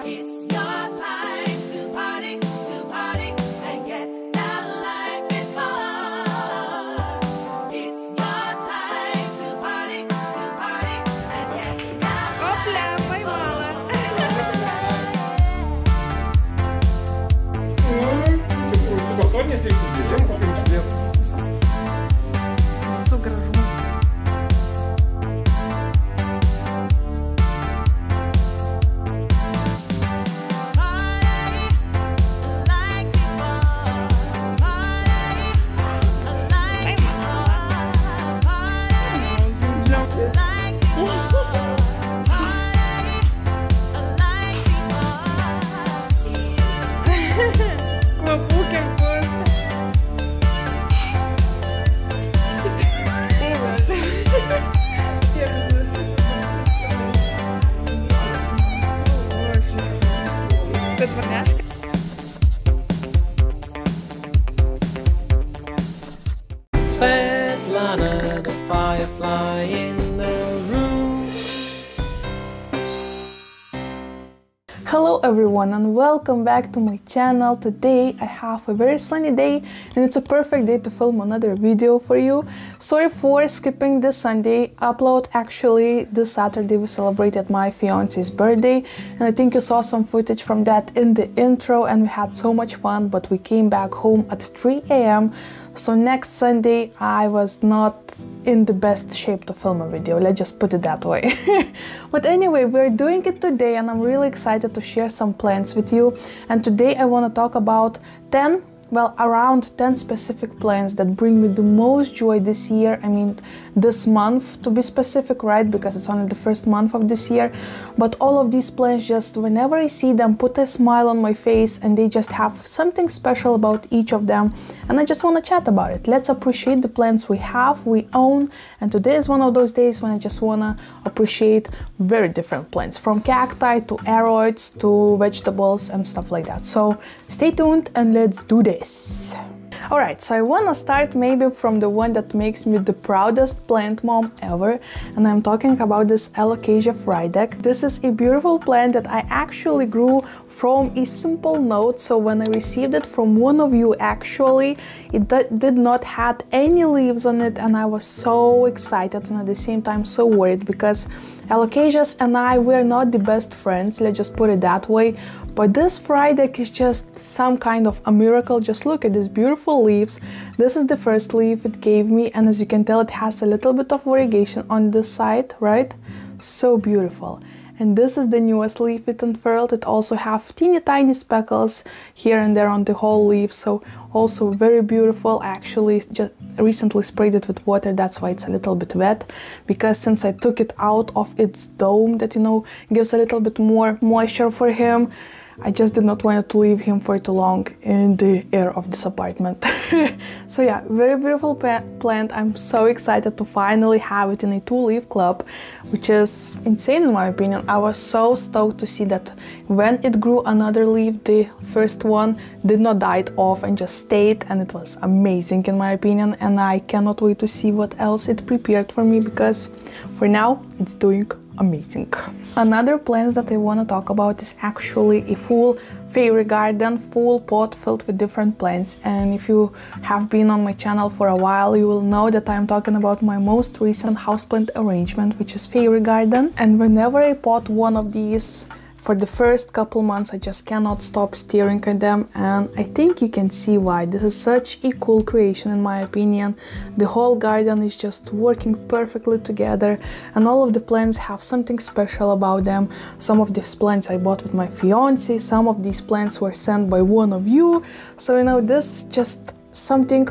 It's your time to party and get down like before. It's your time to party and get down like before. Svetlana, the firefly in the room. Hello everyone and welcome back to my channel. Today I have a very sunny day and it's a perfect day to film another video for you. Sorry for skipping this Sunday upload. Actually, this Saturday we celebrated my fiance's birthday and I think you saw some footage from that in the intro and we had so much fun, but we came back home at 3 AM. So next Sunday I was not in the best shape to film a video, let's just put it that way. But anyway, we're doing it today and I'm really excited to share some plants with you. And today I want to talk about around 10 specific plants that bring me the most joy this year. I mean, this month to be specific, right? Because it's only the first month of this year. But all of these plants, just whenever I see them, put a smile on my face and they just have something special about each of them. And I just want to chat about it. Let's appreciate the plants we have, we own. And today is one of those days when I just want to appreciate very different plants, from cacti to aroids to vegetables and stuff like that. So stay tuned and let's do this. Alright, so I wanna start maybe from the one that makes me the proudest plant mom ever, and I'm talking about this Alocasia frydeck. This is a beautiful plant that I actually grew from a simple note. So when I received it from one of you, actually it did not have any leaves on it, and I was so excited and at the same time so worried, because Alocasias and I, we're not the best friends, let's just put it that way. But this frydeck is just some kind of a miracle. Just look at these beautiful leaves. This is the first leaf it gave me, and as you can tell, it has a little bit of variegation on this side, right? So beautiful. And this is the newest leaf it unfurled. It also have teeny tiny speckles here and there on the whole leaf, so also very beautiful. I actually just recently sprayed it with water, that's why it's a little bit wet, because since I took it out of its dome that, you know, gives a little bit more moisture for him, I just did not want to leave him for too long in the air of this apartment. So yeah, very beautiful plant. I'm so excited to finally have it in a 2-leaf club, which is insane in my opinion. I was so stoked to see that when it grew another leaf, the first one did not die off and just stayed, and it was amazing in my opinion. And I cannot wait to see what else it prepared for me, because for now it's doing amazing. Another plant that I want to talk about is actually a full fairy garden, full pot filled with different plants. And if you have been on my channel for a while, you will know that I'm talking about my most recent houseplant arrangement, which is fairy garden. And whenever I pot one of these, for the first couple months I just cannot stop staring at them, and I think you can see why. This is such a cool creation in my opinion. The whole garden is just working perfectly together, and all of the plants have something special about them. Some of these plants I bought with my fiance, some of these plants were sent by one of you, so you know, this just something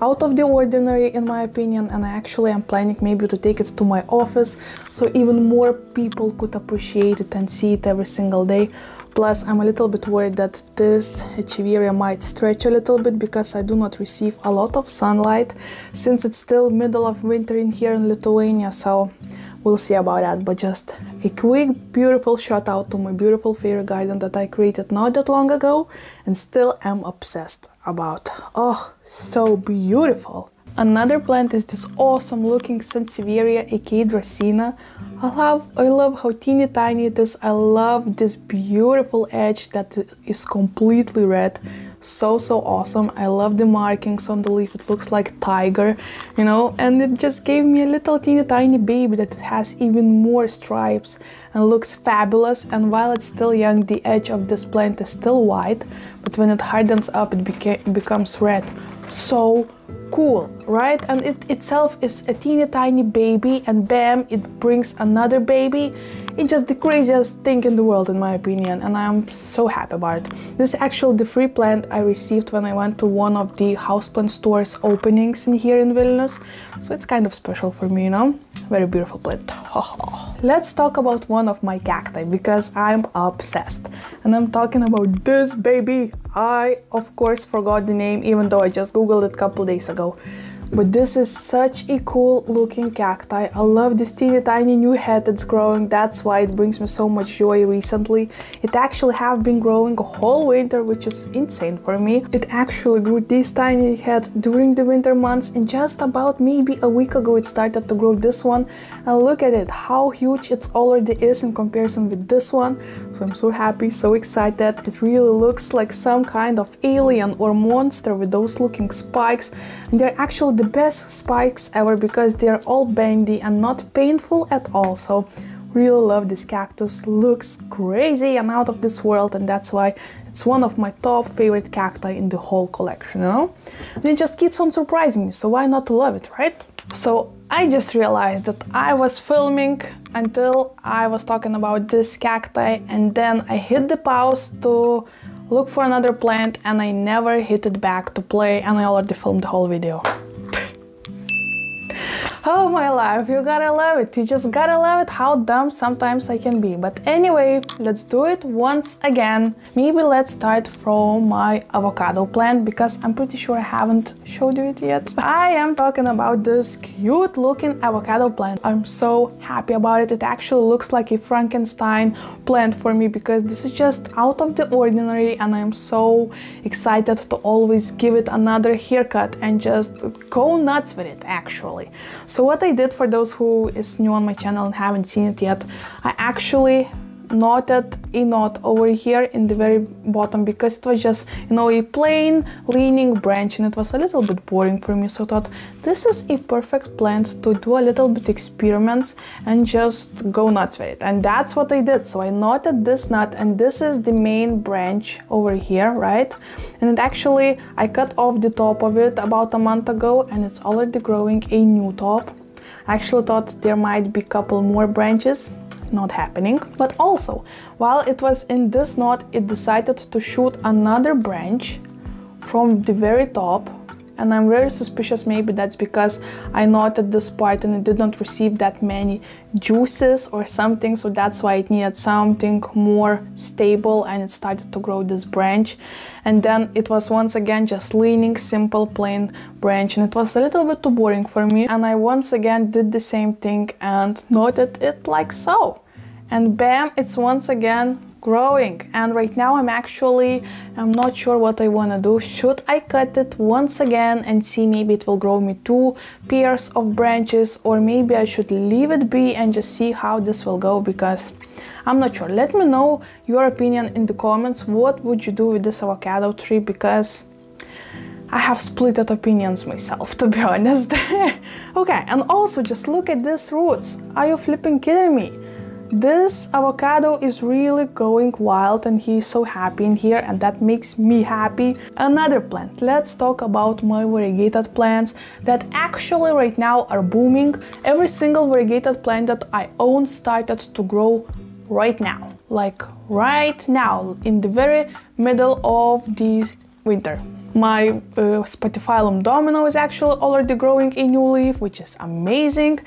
out of the ordinary in my opinion, and I actually am planning maybe to take it to my office so even more people could appreciate it and see it every single day. Plus, I'm a little bit worried that this echeveria might stretch a little bit because I do not receive a lot of sunlight since it's still middle of winter in here in Lithuania, so we'll see about that. But just a quick beautiful shout out to my beautiful fairy garden that I created not that long ago and still am obsessed about. Oh, so beautiful. Another plant is this awesome looking Sansevieria Ikedrasina. I love how teeny tiny it is. I love this beautiful edge that is completely red. So awesome. I love the markings on the leaf. It looks like tiger, you know, and it just gave me a little teeny tiny baby that it has even more stripes and looks fabulous. And while it's still young, the edge of this plant is still white, but when it hardens up, it becomes red. So cool, right? And it itself is a teeny tiny baby, and bam, it brings another baby. It's just the craziest thing in the world, in my opinion, and I'm so happy about it. This is actually the free plant I received when I went to one of the houseplant stores openings here in Vilnius, so it's kind of special for me, you know? Very beautiful plant. Let's talk about one of my cacti, because I'm obsessed. And I'm talking about this baby. I, of course, forgot the name, even though I just googled it a couple days ago. But this is such a cool looking cacti. I love this teeny tiny new head that's growing. That's why it brings me so much joy recently. It actually have been growing a whole winter, which is insane for me. It actually grew this tiny head during the winter months, and just about maybe a week ago it started to grow this one. And look at it, how huge it already is in comparison with this one. So I'm so happy, so excited. It really looks like some kind of alien or monster with those looking spikes. And they're actually the best spikes ever because they're all bendy and not painful at all. So really love this cactus. Looks crazy and out of this world, and that's why it's one of my top favorite cacti in the whole collection, you know? And it just keeps on surprising me, so why not to love it, right? So I just realized that I was filming until I was talking about this cacti, and then I hit the pause to look for another plant, and I never hit it back to play, and I already filmed the whole video. Oh my life, you gotta love it. You just gotta love it how dumb sometimes I can be. But anyway, let's do it once again. Maybe let's start from my avocado plant, because I'm pretty sure I haven't showed you it yet. I am talking about this cute looking avocado plant. I'm so happy about it. It actually looks like a Frankenstein plant for me, because this is just out of the ordinary, and I'm so excited to always give it another haircut and just go nuts with it actually. So what I did, for those who is new on my channel and haven't seen it yet, I actually knotted a knot over here in the very bottom, because it was just, you know, a plain leaning branch and it was a little bit boring for me. So I thought this is a perfect plant to do a little bit experiments and just go nuts with it. And that's what I did. So I knotted this knot, and this is the main branch over here, right? And it actually, I cut off the top of it about a month ago, and it's already growing a new top. I actually thought there might be a couple more branches. Not happening. But also, while it was in this knot, it decided to shoot another branch from the very top, and I'm very suspicious maybe that's because I knotted this part and it did not receive that many juices or something, so that's why it needed something more stable, and it started to grow this branch. And then it was once again just leaning, simple plain branch, and it was a little bit too boring for me, and I once again did the same thing and knotted it like so, and bam, it's once again growing. And right now I'm not sure what I want to do. Should I cut it once again and see maybe it will grow me 2 pairs of branches, or maybe I should leave it be and just see how this will go, because I'm not sure. Let me know your opinion in the comments. What would you do with this avocado tree? Because I have split opinions myself, to be honest. Okay, and also just look at these roots. Are you flipping kidding me? This avocado is really going wild, and he's so happy in here, and that makes me happy. Another plant. Let's talk about my variegated plants that actually right now are booming. Every single variegated plant that I own started to grow right now. Like right now, in the very middle of the winter. My Spathiphyllum domino is actually already growing a new leaf, which is amazing.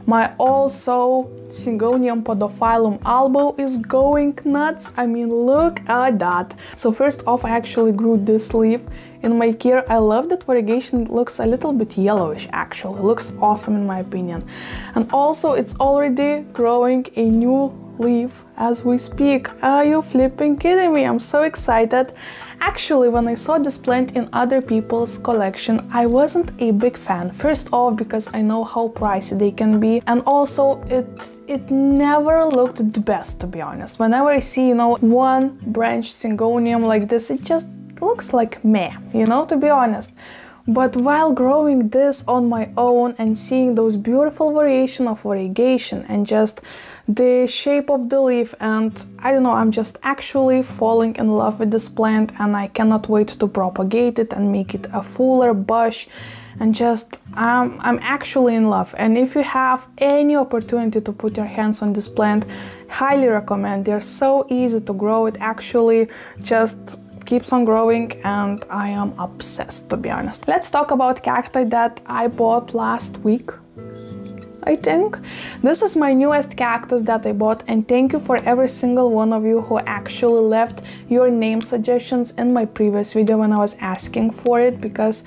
My also Syngonium podophyllum albo is going nuts. I mean, look at that. So first off, I actually grew this leaf in my care. I love that variegation. It looks a little bit yellowish actually. It looks awesome in my opinion. And also it's already growing a new leaf as we speak. Are you flipping kidding me? I'm so excited. Actually, when I saw this plant in other people's collection, I wasn't a big fan. First off, because I know how pricey they can be, and also it never looked the best, to be honest. Whenever I see, you know, one branched syngonium like this, it just looks like meh, you know, to be honest. But while growing this on my own and seeing those beautiful variation of variegation and just the shape of the leaf, and I don't know, I'm just actually falling in love with this plant, and I cannot wait to propagate it and make it a fuller bush, and just I'm actually in love. And if you have any opportunity to put your hands on this plant, highly recommend. They're so easy to grow. It actually just keeps on growing, and I am obsessed, to be honest. Let's talk about cacti that I bought last week, I think. This is my newest cactus that I bought, and thank you for every single one of you who actually left your name suggestions in my previous video when I was asking for it, because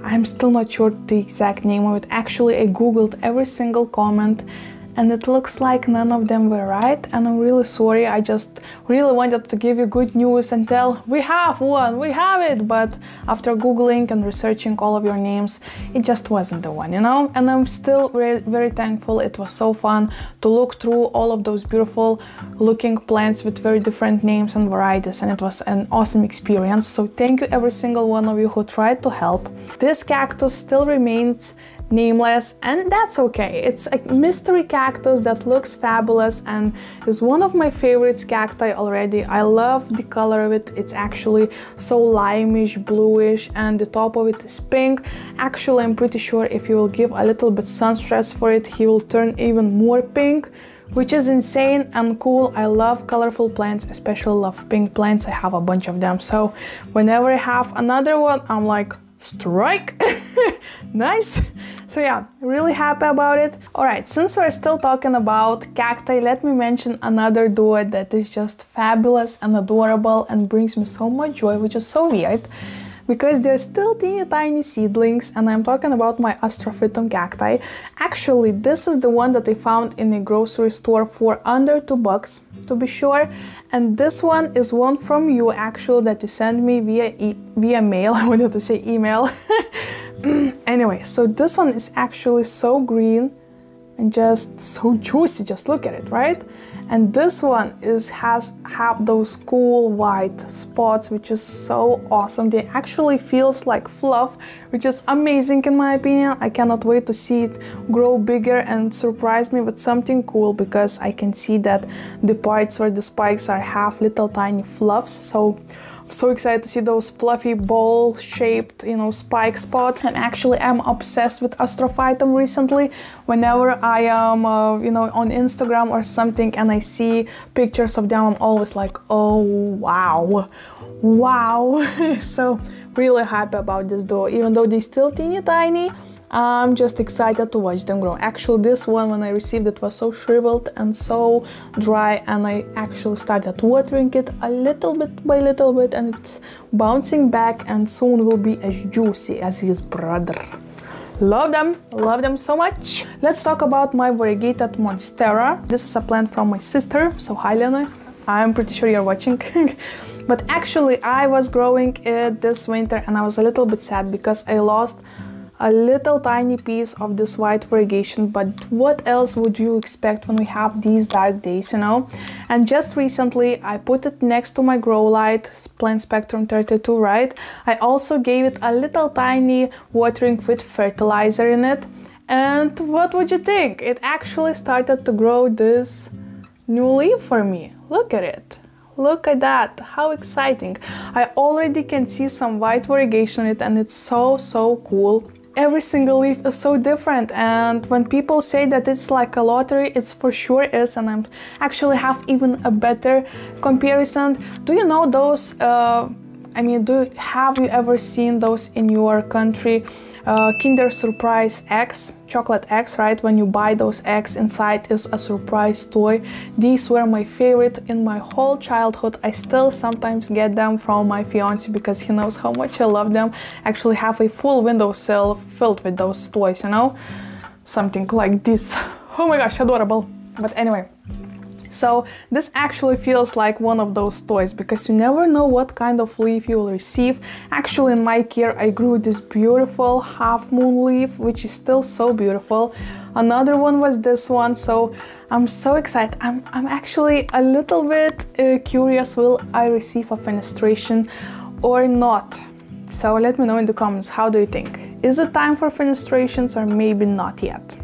I'm still not sure the exact name of it. Actually, I googled every single comment, and it looks like none of them were right, and I'm really sorry. I just really wanted to give you good news and tell, we have one, we have it, but after googling and researching all of your names, it just wasn't the one, you know. And I'm still very thankful. It was so fun to look through all of those beautiful looking plants with very different names and varieties, and it was an awesome experience. So thank you every single one of you who tried to help. This cactus still remains nameless, and that's okay. It's a mystery cactus that looks fabulous and is one of my favorites cacti already. I love the color of it. It's actually so limeish, bluish, and the top of it is pink. Actually, I'm pretty sure if you will give a little bit sun stress for it, he will turn even more pink, which is insane and cool. I love colorful plants, especially love pink plants. I have a bunch of them, so whenever I have another one, I'm like, strike! Nice! So yeah, really happy about it. Alright, since we're still talking about cacti, let me mention another duo that is just fabulous and adorable and brings me so much joy, which is so weird, because they're still teeny tiny seedlings, and I'm talking about my Astrophytum cacti. Actually, this is the one that I found in a grocery store for under $2, to be sure. And this one is one from you, actually, that you sent me via mail. I wanted to say email. Anyway, so this one is actually so green and just so juicy. Just look at it, right? And this one have those cool white spots, which is so awesome. They actually feels like fluff, which is amazing in my opinion. I cannot wait to see it grow bigger and surprise me with something cool, because I can see that the parts where the spikes are have little tiny fluffs. So I'm so excited to see those fluffy ball-shaped, you know, spike spots. And actually, I'm obsessed with Astrophytum recently. Whenever I am, you know, on Instagram or something and I see pictures of them, I'm always like, oh, wow, wow. So really happy about this duo, even though they're still teeny tiny. I'm just excited to watch them grow. Actually, this one, when I received it, was so shriveled and so dry, and I actually started watering it a little bit by little bit, and it's bouncing back and soon will be as juicy as his brother. Love them so much. Let's talk about my Variegated Monstera. This is a plant from my sister, so hi Lena, I'm pretty sure you're watching. But actually, I was growing it this winter and I was a little bit sad because I lost a little tiny piece of this white variegation, but what else would you expect when we have these dark days, you know? And just recently I put it next to my grow light, Plant Spectrum 32, right? I also gave it a little tiny watering with fertilizer in it, and what would you think? It actually started to grow this new leaf for me. Look at it. Look at that, how exciting. I already can see some white variegation in it, and it's so cool. Every single leaf is so different, and when people say that it's like a lottery, it's for sure is, and I actually have even a better comparison. Do you know those, have you ever seen those in your country? Kinder Surprise eggs, chocolate eggs, right? When you buy those eggs, inside is a surprise toy. These were my favorite in my whole childhood. I still sometimes get them from my fiance because he knows how much I love them. Actually have a full windowsill filled with those toys, you know? Something like this. Oh my gosh, adorable. But anyway, So this actually feels like one of those toys because you never know what kind of leaf you will receive. Actually, in my care I grew this beautiful half moon leaf, which is still so beautiful. Another one was this one, so I'm so excited. I'm actually a little bit curious, will I receive a fenestration or not? So let me know in the comments, how do you think? Is it time for fenestrations or maybe not yet?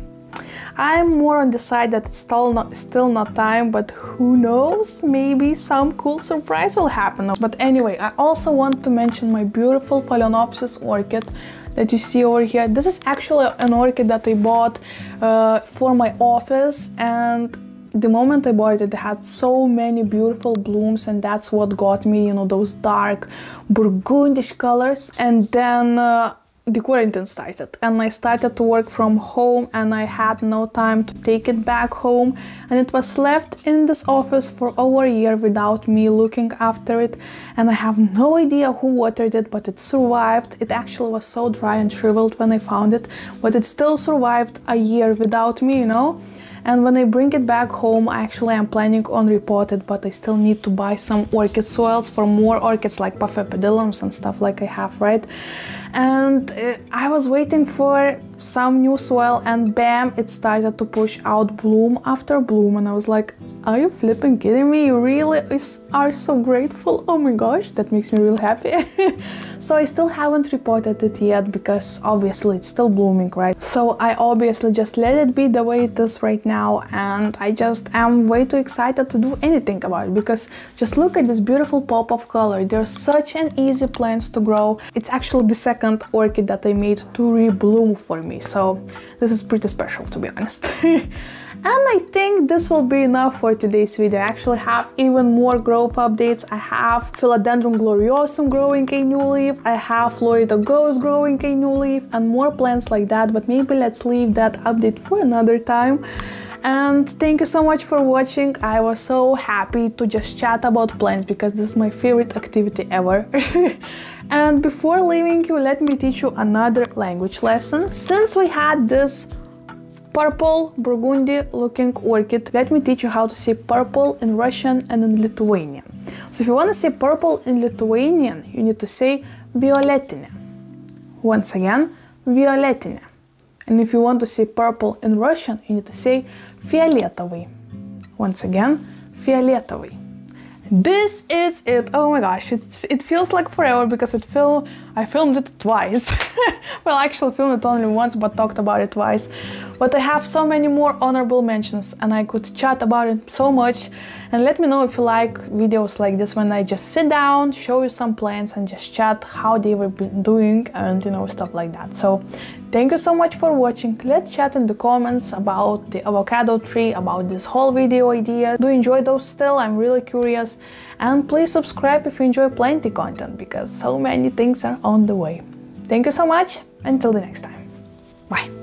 I'm more on the side that it's still not time, but who knows, maybe some cool surprise will happen. But anyway, I also want to mention my beautiful Phalaenopsis orchid that you see over here. This is actually an orchid that I bought for my office, and the moment I bought it had so many beautiful blooms, and that's what got me, you know, those dark burgundish colors. And then the quarantine started and I started to work from home and I had no time to take it back home, and it was left in this office for over a year without me looking after it, and I have no idea who watered it, but it survived. It actually was so dry and shriveled when I found it, but it still survived a year without me, you know. And when I bring it back home, actually I'm planning on repot it, but I still need to buy some orchid soils for more orchids like Paphiopedilums and stuff like I have, right? And I was waiting for some new soil, and bam, it started to push out bloom after bloom, and I was like, are you flipping kidding me? You really are so grateful. Oh my gosh, that makes me really happy. So I still haven't repotted it yet because obviously it's still blooming, right? So I obviously just let it be the way it is right now, and I just am way too excited to do anything about it because just look at this beautiful pop of color. They're such an easy plants to grow. It's actually the second orchid that I made to rebloom for me, so this is pretty special, to be honest. And I think this will be enough for today's video. I actually have even more growth updates. I have Philodendron gloriosum growing a new leaf, I have Florida Ghost growing a new leaf, and more plants like that, but maybe let's leave that update for another time. And thank you so much for watching. I was so happy to just chat about plants because this is my favorite activity ever. And before leaving you, let me teach you another language lesson. Since we had this purple burgundy looking orchid, let me teach you how to say purple in Russian and in Lithuanian. So if you want to say purple in Lithuanian, you need to say violetinė. Once again, violetinė. And if you want to say purple in Russian, you need to say fialetovai. Once again, fialetovai. This is it. Oh my gosh, it feels like forever because I filmed it twice. Well, I actually filmed it only once, but talked about it twice. But I have so many more honorable mentions and I could chat about it so much. And let me know if you like videos like this when I just sit down, show you some plants and just chat how they were doing and, you know, stuff like that. So thank you so much for watching. Let's chat in the comments about the avocado tree, about this whole video idea. Do you enjoy those still? I'm really curious. And please subscribe if you enjoy plenty content because so many things are on the way. Thank you so much. Until the next time. Bye.